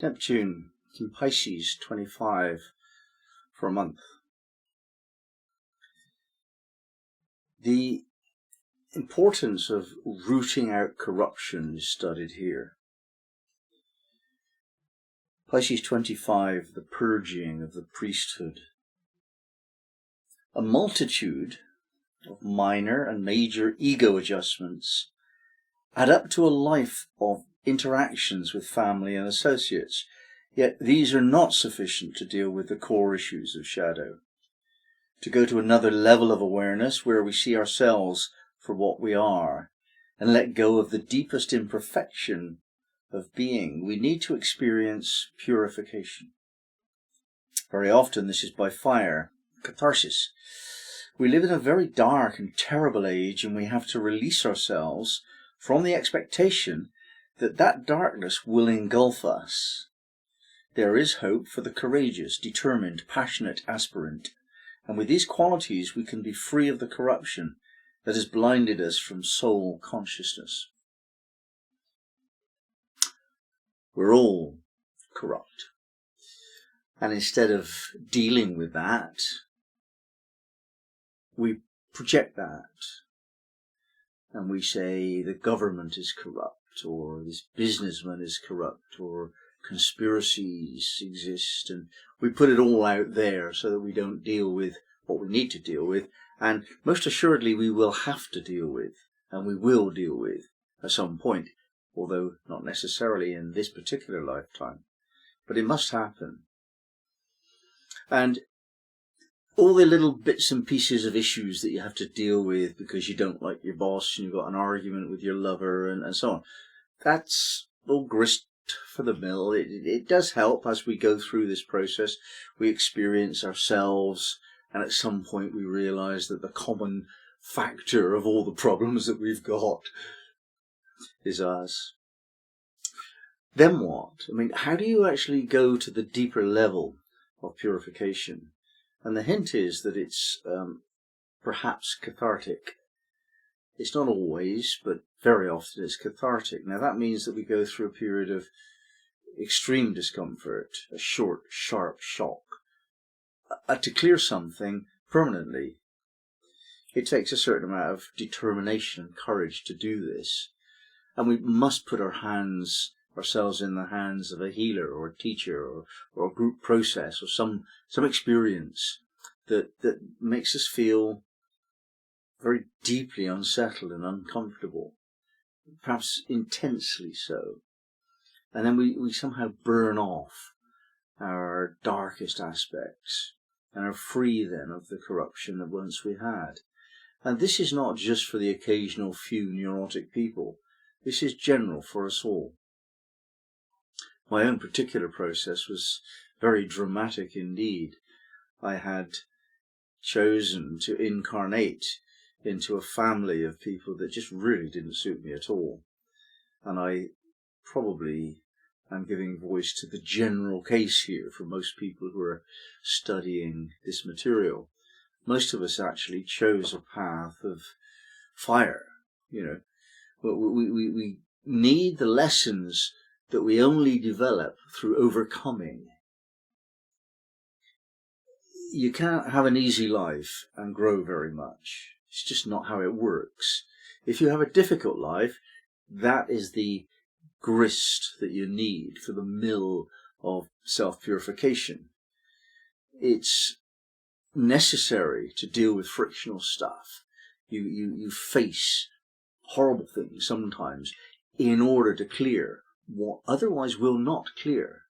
Neptune in Pisces 25 for a month. The importance of rooting out corruption is studied here. Pisces 25, the purging of the priesthood. A multitude of minor and major ego adjustments add up to a life of interactions with family and associates, yet these are not sufficient to deal with the core issues of shadow. To go to another level of awareness where we see ourselves for what we are and let go of the deepest imperfection of being, we need to experience purification. Very often this is by fire, catharsis. We live in a very dark and terrible age, and we have to release ourselves from the expectation that that darkness will engulf us. There is hope for the courageous, determined, passionate aspirant, and with these qualities we can be free of the corruption that has blinded us from soul consciousness. We're all corrupt, and instead of dealing with that, we project that, and we say the government is corrupt, or this businessman is corrupt, or conspiracies exist, and we put it all out there so that we don't deal with what we need to deal with, and most assuredly we will have to deal with, and we will deal with at some point, although not necessarily in this particular lifetime, but it must happen. And all the little bits and pieces of issues that you have to deal with because you don't like your boss and you've got an argument with your lover and so on, that's all grist for the mill. It does help as we go through this process. We experience ourselves, and at some point we realise that the common factor of all the problems that we've got is us. Then what? I mean, how do you actually go to the deeper level of purification? And the hint is that it's perhaps cathartic. It's not always, but very often it's cathartic. Now that means that we go through a period of extreme discomfort, a short, sharp shock, to clear something permanently. It takes a certain amount of determination and courage to do this. And we must put ourselves in the hands of a healer or a teacher or a group process or some experience that makes us feel very deeply unsettled and uncomfortable, perhaps intensely so. And then we somehow burn off our darkest aspects and are free then of the corruption that once we had. And this is not just for the occasional few neurotic people. This is general for us all. My own particular process was very dramatic indeed. I had chosen to incarnate into a family of people that just really didn't suit me at all. And I probably am giving voice to the general case here for most people who are studying this material. Most of us actually chose a path of fire, But we need the lessons that we only develop through overcoming. You can't have an easy life and grow very much. It's just not how it works. If you have a difficult life, that is the grist that you need for the mill of self-purification. It's necessary to deal with frictional stuff. You face horrible things sometimes in order to clear what otherwise will not clear.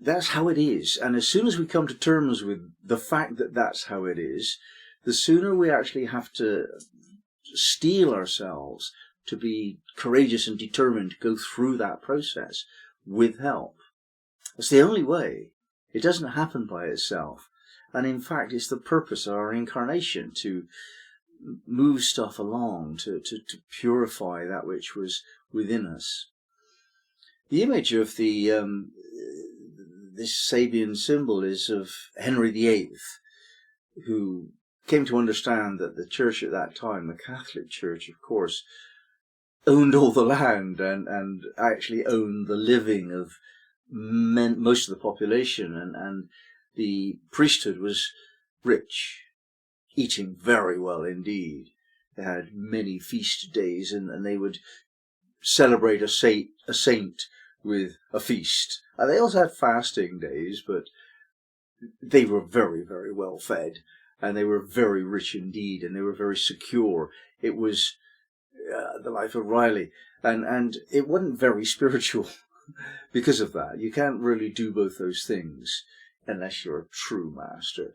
That's how it is. And as soon as we come to terms with the fact that that's how it is, the sooner we actually have to steel ourselves to be courageous and determined to go through that process with help. It's the only way. It doesn't happen by itself. And in fact, it's the purpose of our incarnation, to move stuff along, to purify that which was within us. The image of this Sabian symbol is of Henry VIII, who came to understand that the church at that time, the Catholic Church, of course, owned all the land and actually owned the living of most of the population, and the priesthood was rich, eating very well indeed. They had many feast days, and they would celebrate a saint with a feast. And they also had fasting days, but they were very, very well fed, and they were very rich indeed, and they were very secure. It was the life of Riley, and it wasn't very spiritual because of that. You can't really do both those things unless you're a true master.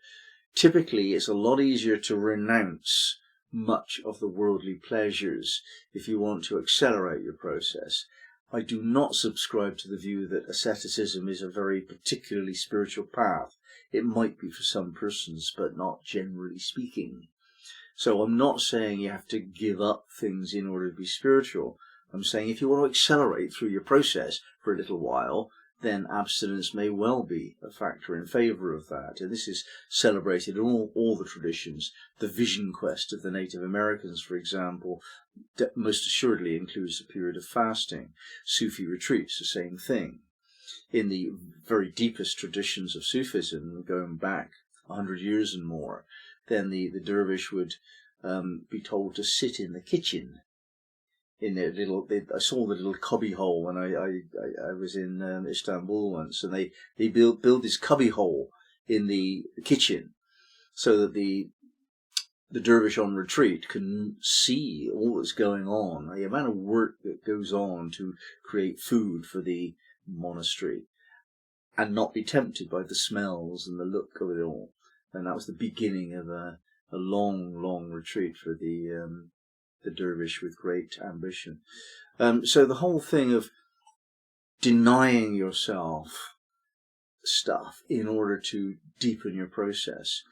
Typically, it's a lot easier to renounce much of the worldly pleasures if you want to accelerate your process. I do not subscribe to the view that asceticism is a very particularly spiritual path. It might be for some persons, but not generally speaking. So I'm not saying you have to give up things in order to be spiritual. I'm saying if you want to accelerate through your process for a little while, then abstinence may well be a factor in favour of that. And this is celebrated in all the traditions. The vision quest of the Native Americans, for example, most assuredly includes a period of fasting. Sufi retreats, the same thing. In the very deepest traditions of Sufism, going back 100 years and more, then the dervish would be told to sit in the kitchen. In their little, I saw the little cubby hole when I was in Istanbul once, and they build this cubby hole in the kitchen so that the dervish on retreat can see all that's going on, the amount of work that goes on to create food for the monastery, and not be tempted by the smells and the look of it all. And that was the beginning of a long retreat for the dervish with great ambition. So the whole thing of denying yourself stuff in order to deepen your process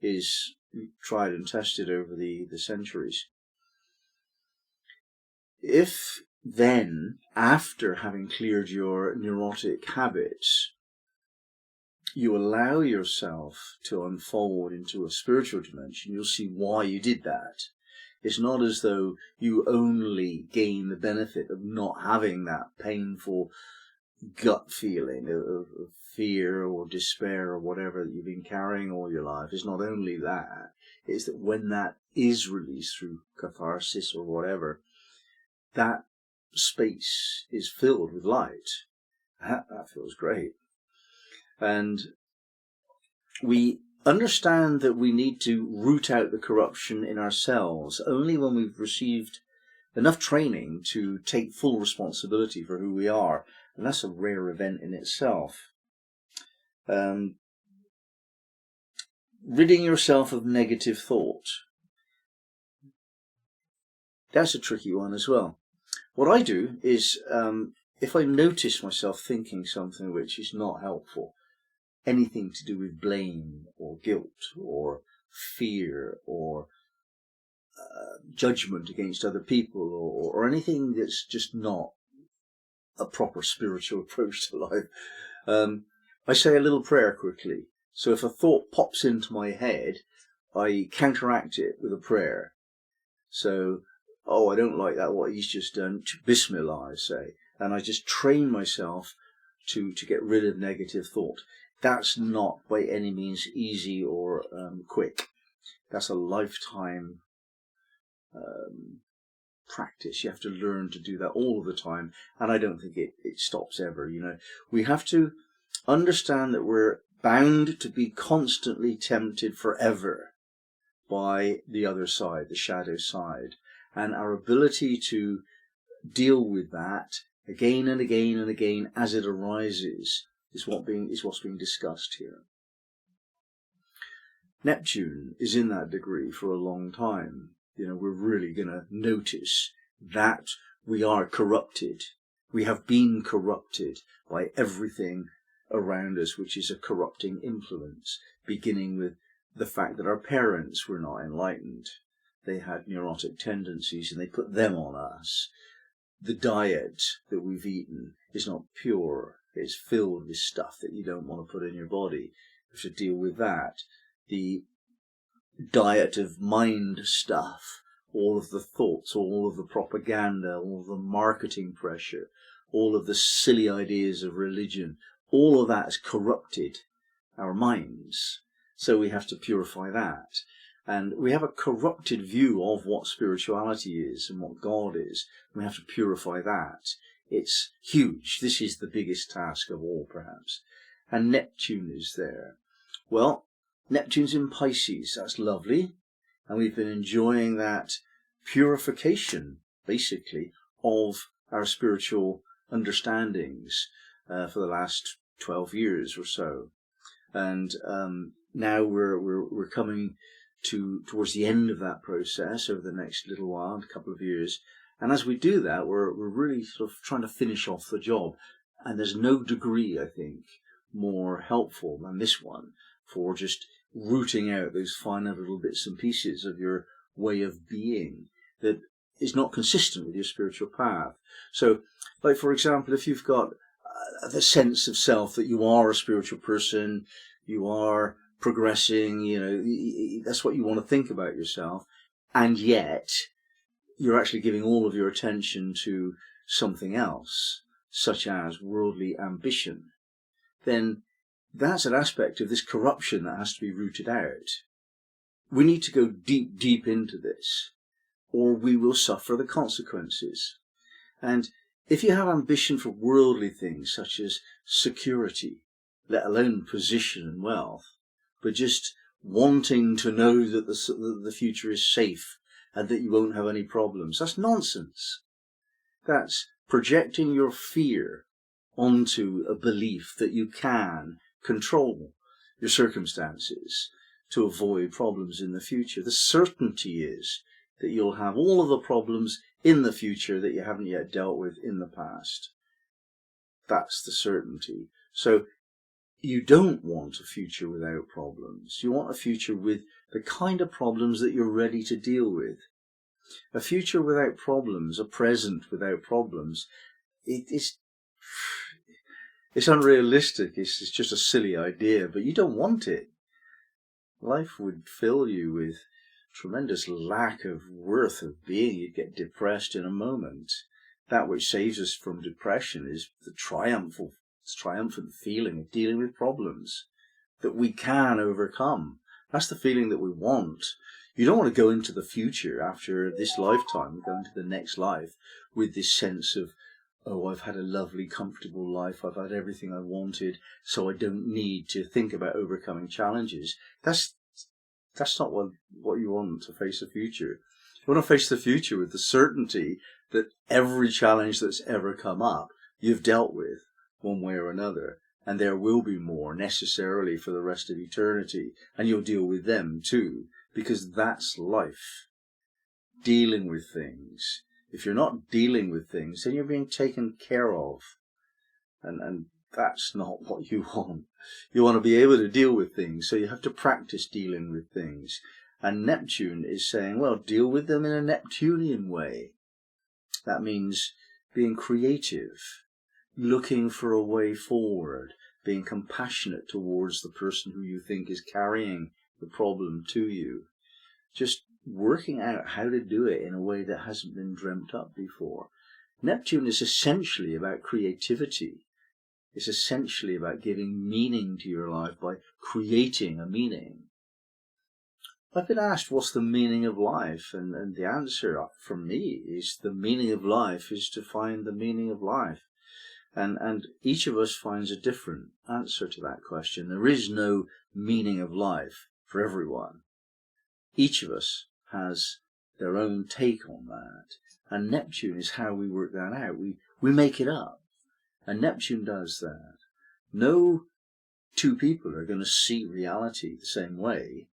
is tried and tested over the centuries. If then, after having cleared your neurotic habits, you allow yourself to unfold into a spiritual dimension, you'll see why you did that. It's not as though you only gain the benefit of not having that painful gut feeling of fear or despair or whatever that you've been carrying all your life. It's not only that, it's that when that is released through catharsis or whatever, that space is filled with light. That feels great. And we understand that we need to root out the corruption in ourselves only when we've received enough training to take full responsibility for who we are. And that's a rare event in itself. Ridding yourself of negative thought. That's a tricky one as well. What I do is, if I notice myself thinking something which is not helpful, anything to do with blame or guilt or fear or judgment against other people or anything that's just not a proper spiritual approach to life, I say a little prayer quickly. So if a thought pops into my head, I counteract it with a prayer. So, oh, I don't like that, what he's just done. Bismillah, I say. And I just train myself to get rid of negative thought. That's not by any means easy or quick. That's a lifetime practice. You have to learn to do that all the time. And I don't think it stops ever. You know, we have to understand that we're bound to be constantly tempted forever by the other side, the shadow side. And our ability to deal with that again and again and again as it arises is what's being discussed here. Neptune is in that degree for a long time. You know, we're really going to notice that we are corrupted. We have been corrupted by everything around us, which is a corrupting influence, beginning with the fact that our parents were not enlightened. They had neurotic tendencies and they put them on us. The diet that we've eaten is not pure. It's filled with stuff that you don't want to put in your body. We have to deal with that. The diet of mind stuff all of the thoughts, all of the propaganda, all of the marketing pressure, all of the silly ideas of religion, all of that has corrupted our minds. So we have to purify that. And we have a corrupted view of what spirituality is and what God is. We have to purify that. It's huge. This is the biggest task of all, perhaps. And Neptune is there. Well, Neptune's in Pisces. That's lovely. And we've been enjoying that purification, basically, of our spiritual understandings for the last 12 years or so. And now we're coming towards the end of that process over the next little while, a couple of years. And as we do that, we're really sort of trying to finish off the job. And there's no degree, I think, more helpful than this one for just rooting out those finer little bits and pieces of your way of being that is not consistent with your spiritual path. So, like, for example, if you've got the sense of self that you are a spiritual person, you are progressing, you know, that's what you want to think about yourself, and yet you're actually giving all of your attention to something else, such as worldly ambition, then that's an aspect of this corruption that has to be rooted out. We need to go deep, deep into this, or we will suffer the consequences. And if you have ambition for worldly things, such as security, let alone position and wealth, but just wanting to know that the future is safe and that you won't have any problems, that's nonsense. That's projecting your fear onto a belief that you can control your circumstances to avoid problems in the future. The certainty is that you'll have all of the problems in the future that you haven't yet dealt with in the past. That's the certainty. So you don't want a future without problems. You want a future with the kind of problems that you're ready to deal with. A future without problems, a present without problems, it's unrealistic. It's just a silly idea, but you don't want it. Life would fill you with tremendous lack of worth of being. You'd get depressed in a moment. That which saves us from depression is the triumphant feeling of dealing with problems that we can overcome. That's the feeling that we want. You don't want to go into the future after this lifetime, go into the next life with this sense of, oh, I've had a lovely, comfortable life, I've had everything I wanted, so I don't need to think about overcoming challenges. That's not what you want to face the future. You want to face the future with the certainty that every challenge that's ever come up, you've dealt with one way or another, and there will be more necessarily for the rest of eternity, and you'll deal with them too, because that's life. Dealing with things. If you're not dealing with things, then you're being taken care of. And that's not what you want. You want to be able to deal with things, so you have to practice dealing with things. And Neptune is saying, well, deal with them in a Neptunian way. That means being creative, looking for a way forward, being compassionate towards the person who you think is carrying the problem to you. Just working out how to do it in a way that hasn't been dreamt up before. Neptune is essentially about creativity. It's essentially about giving meaning to your life by creating a meaning. I've been asked, what's the meaning of life? And the answer from me is the meaning of life is to find the meaning of life. And each of us finds a different answer to that question. There is no meaning of life for everyone. Each of us has their own take on that. And Neptune is how we work that out. We make it up. And Neptune does that. No two people are going to see reality the same way.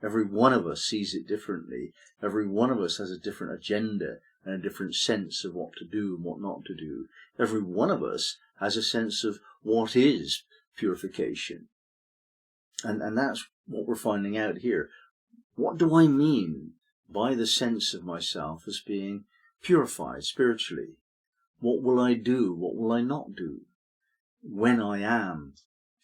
Every one of us sees it differently. Every one of us has a different agenda and a different sense of what to do and what not to do. Every one of us has a sense of what is purification. And that's what we're finding out here. What do I mean by the sense of myself as being purified spiritually? What will I do? What will I not do when I am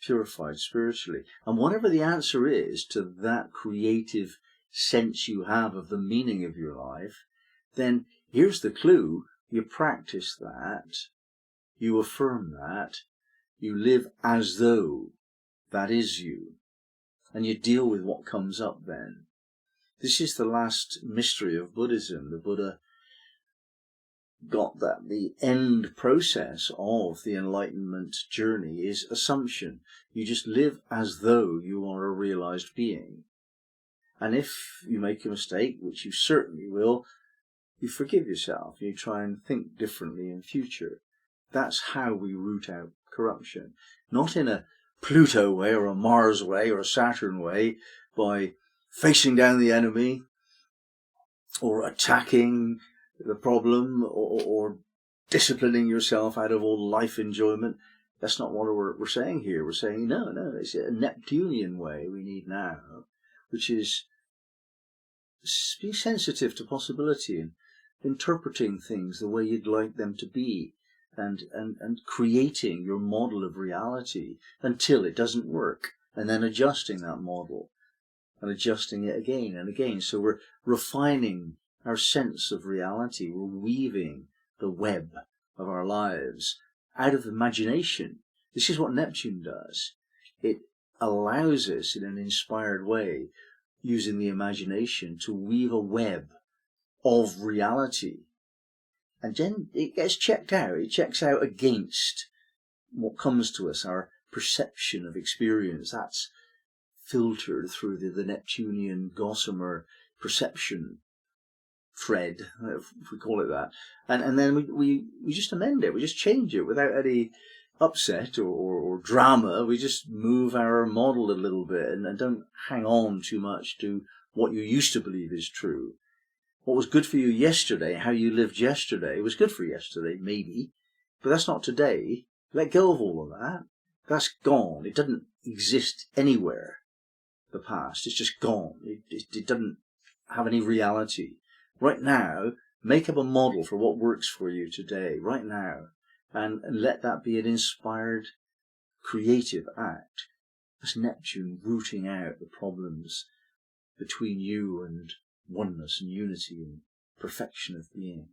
purified spiritually? And whatever the answer is to that creative sense you have of the meaning of your life, then here's the clue. You practice that, you affirm that, you live as though that is you, and you deal with what comes up then. This is the last mystery of Buddhism. The Buddha got that the end process of the enlightenment journey is assumption. You just live as though you are a realized being. And if you make a mistake, which you certainly will, you forgive yourself. You try and think differently in future. That's how we root out corruption. Not in a Pluto way or a Mars way or a Saturn way, by facing down the enemy or attacking the problem or disciplining yourself out of all life enjoyment. That's not what we're saying here. We're saying, no, it's a Neptunian way we need now, which is being sensitive to possibility and interpreting things the way you'd like them to be, and creating your model of reality until it doesn't work, and then adjusting that model and adjusting it again and again. So we're refining our sense of reality. We're weaving the web of our lives out of imagination. This is what Neptune does. It allows us in an inspired way, using the imagination, to weave a web of reality. And then it gets checked out. It checks out against what comes to us, our perception of experience. That's filtered through the Neptunian gossamer perception thread, if we call it that. And then we just amend it. We just change it without any upset or drama. We just move our model a little bit and don't hang on too much to what you used to believe is true. What was good for you yesterday, how you lived yesterday, was good for yesterday, maybe, but that's not today. Let go of all of that. That's gone. It doesn't exist anywhere, the past. It's just gone. It doesn't have any reality. Right now, make up a model for what works for you today, right now, and let that be an inspired, creative act. That's Neptune rooting out the problems between you and oneness and unity and perfection of being.